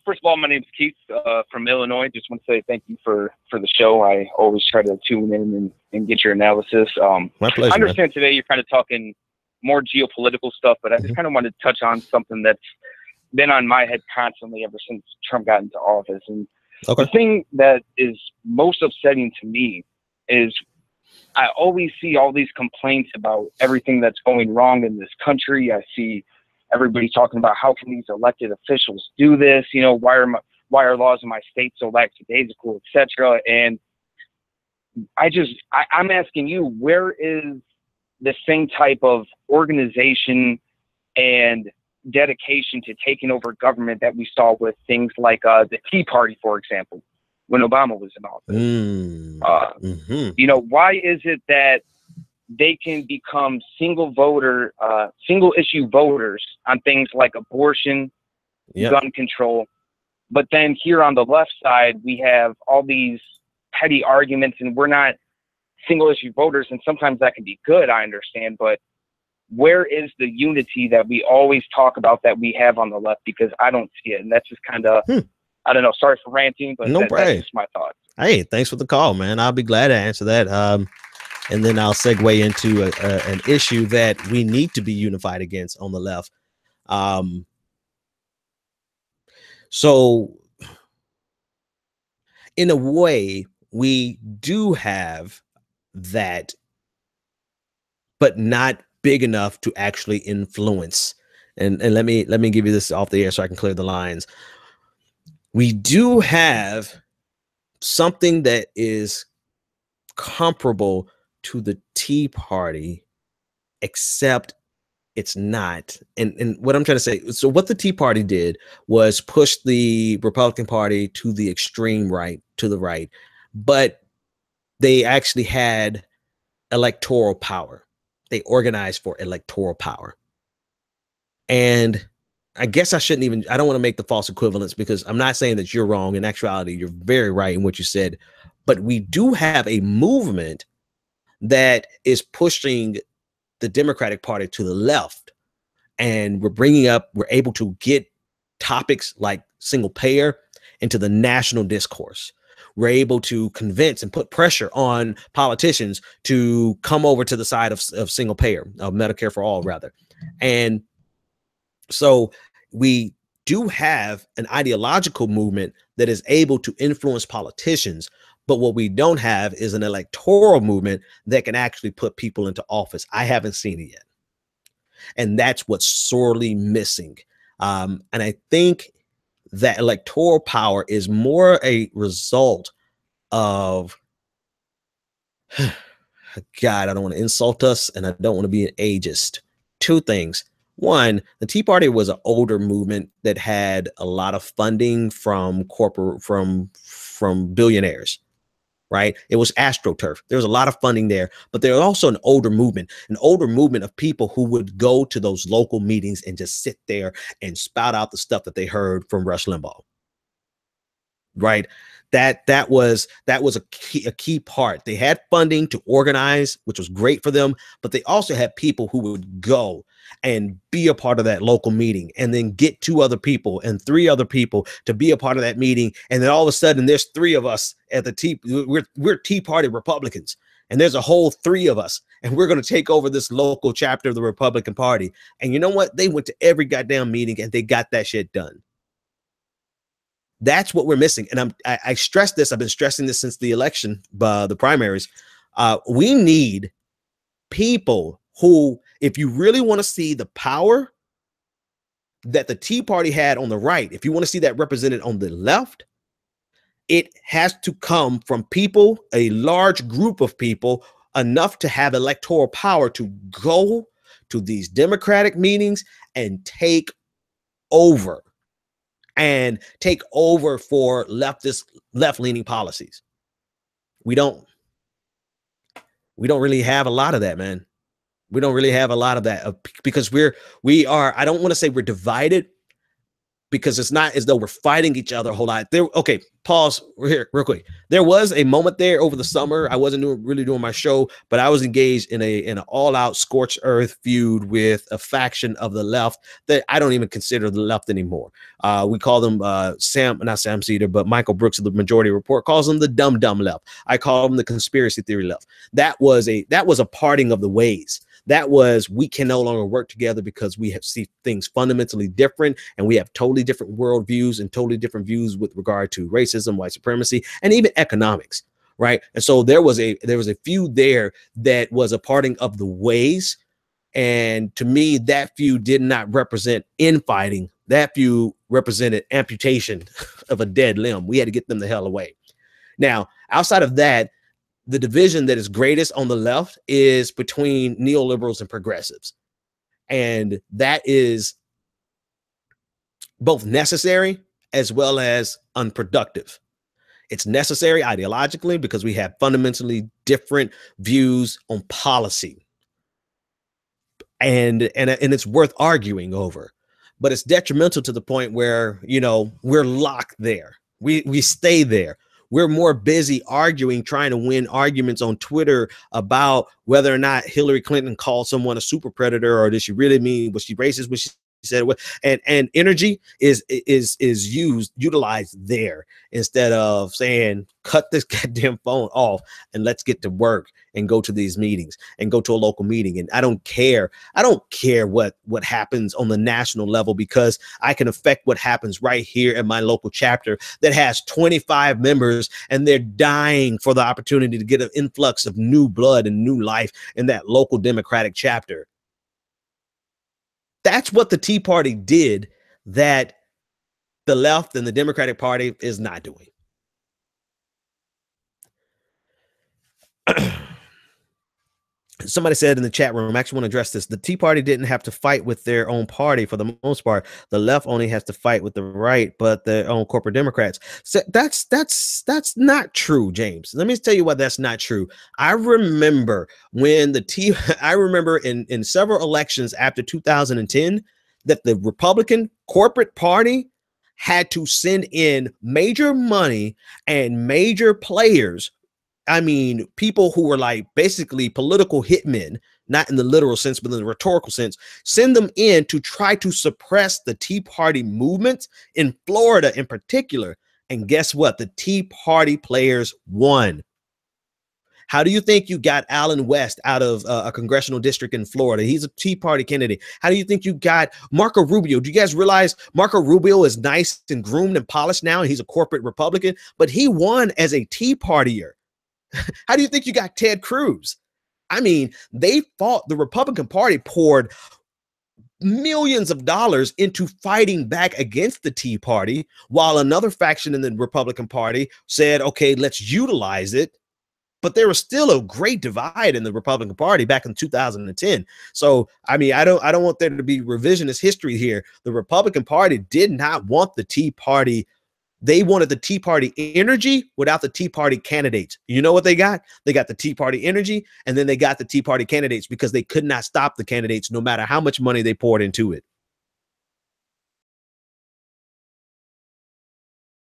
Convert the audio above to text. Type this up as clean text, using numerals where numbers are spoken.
first of all, my name is Keith from Illinois. Just want to say thank you for the show. I always try to tune in and get your analysis. My pleasure. I understand today you're kind of talking more geopolitical stuff, but I just kind of wanted to touch on something that's been on my head constantly ever since Trump got into office. And the thing that is most upsetting to me is I always see all these complaints about everything that's going wrong in this country. I see everybody talking about how can these elected officials do this? You know, why are laws in my state so lackadaisical, etc. And I'm asking you, where is the same type of organization and dedication to taking over government that we saw with things like the Tea Party, for example, when Obama was in office? You know, why is it that they can become single issue voters on things like abortion, gun control, but then here on the left side we have all these petty arguments, and we're not single issue voters, and sometimes that can be good, I understand, but where is the unity that we always talk about that we have on the left? Because I don't see it, and that's just kind of I don't know, sorry for ranting, but that's just my thoughts. Hey, thanks for the call, man. I'll be glad to answer that. And then I'll segue into an issue that we need to be unified against on the left. So in a way, we do have that, but not big enough to actually influence. And let me give you this off the air so I can clear the lines. We do have something that is comparable to the Tea Party, except it's not. And what I'm trying to say, so what the Tea Party did was push the Republican Party to the extreme right, to the right, but they actually had electoral power. They organized for electoral power. And I guess I don't want to make the false equivalence, because I'm not saying that you're wrong. In actuality, you're very right in what you said, but we do have a movement that is pushing the Democratic Party to the left. And we're able to get topics like single payer into the national discourse. We're able to convince and put pressure on politicians to come over to the side of single payer, of Medicare for all, rather. And so we do have an ideological movement that is able to influence politicians, but what we don't have is an electoral movement that can actually put people into office. I haven't seen it yet. And that's what's sorely missing. And I think that electoral power is more a result of, God, I don't want to insult us, and I don't want to be an ageist. Two things. One, the Tea Party was an older movement that had a lot of funding from billionaires, right? It was AstroTurf. There was a lot of funding there, but there was also an older movement of people who would go to those local meetings and just sit there and spout out the stuff that they heard from Rush Limbaugh, right? That was a key part. They had funding to organize, which was great for them, but they also had people who would go and be a part of that local meeting, and then get 2 other people and 3 other people to be a part of that meeting. And then all of a sudden there's 3 of us at the we're Tea Party Republicans, and there's a whole 3 of us, and we're going to take over this local chapter of the Republican Party. And you know what? They went to every goddamn meeting and they got that shit done. That's what we're missing. And I stress this. I've been stressing this since the election, the primaries. We need people who, if you really want to see the power that the Tea Party had on the right, if you want to see that represented on the left, it has to come from people, a large group of people, enough to have electoral power to go to these Democratic meetings and take over. And take over for left-leaning policies. We don't really have a lot of that, man. We don't really have a lot of that, because we are, I don't want to say we're divided, because it's not as though we're fighting each other a whole lot. Okay, pause here real quick. There was a moment there over the summer. I wasn't really doing my show, but I was engaged in an all-out scorched earth feud with a faction of the left that I don't even consider the left anymore. We call them not Sam Cedar, but Michael Brooks of the Majority Report calls them the dumb left. I call them the conspiracy theory left. That was a parting of the ways. That was, we can no longer work together because we have see things fundamentally different, and we have totally different worldviews and totally different views with regard to racism, white supremacy, and even economics, right? And so there was a feud there that was a parting of the ways, and to me, that feud did not represent infighting. That feud represented amputation of a dead limb. We had to get them the hell away. Now, outside of that, the division that is greatest on the left is between neoliberals and progressives. And that is both necessary as well as unproductive. It's necessary ideologically because we have fundamentally different views on policy. And it's worth arguing over. But it's detrimental to the point where, you know, we're locked there. We stay there. We're more busy arguing, trying to win arguments on Twitter about whether or not Hillary Clinton called someone a super predator, or did she really mean, was she racist when she said it? And energy is utilized there instead of saying, cut this goddamn phone off and let's get to work and go to these meetings and go to a local meeting. And I don't care what happens on the national level, because I can affect what happens right here in my local chapter that has 25 members, and they're dying for the opportunity to get an influx of new blood and new life in that local Democratic chapter. That's what the Tea Party did that the left and the Democratic Party is not doing. Somebody said in the chat room, I actually want to address this. The Tea Party didn't have to fight with their own party for the most part. The left only has to fight with the right, but their own corporate Democrats. So that's not true, James. Let me tell you why that's not true. I remember when I remember in several elections after 2010 that the Republican corporate party had to send in major money and major players. I mean, people who were like basically political hitmen, not in the literal sense, but in the rhetorical sense, send them in to try to suppress the Tea Party movement in Florida in particular. And guess what? The Tea Party players won. How do you think you got Alan West out of a congressional district in Florida? He's a Tea Party candidate. How do you think you got Marco Rubio? Do you guys realize Marco Rubio is nice and groomed and polished now, and he's a corporate Republican, but he won as a Tea Partier? How do you think you got Ted Cruz? I mean, they fought, the Republican Party poured millions of dollars into fighting back against the Tea Party, while another faction in the Republican Party said, okay, let's utilize it. But there was still a great divide in the Republican Party back in 2010. So, I mean, I don't want there to be revisionist history here. The Republican Party did not want the Tea Party. They wanted the Tea Party energy without the Tea Party candidates. You know what they got? They got the Tea Party energy, and then they got the Tea Party candidates because they could not stop the candidates no matter how much money they poured into it.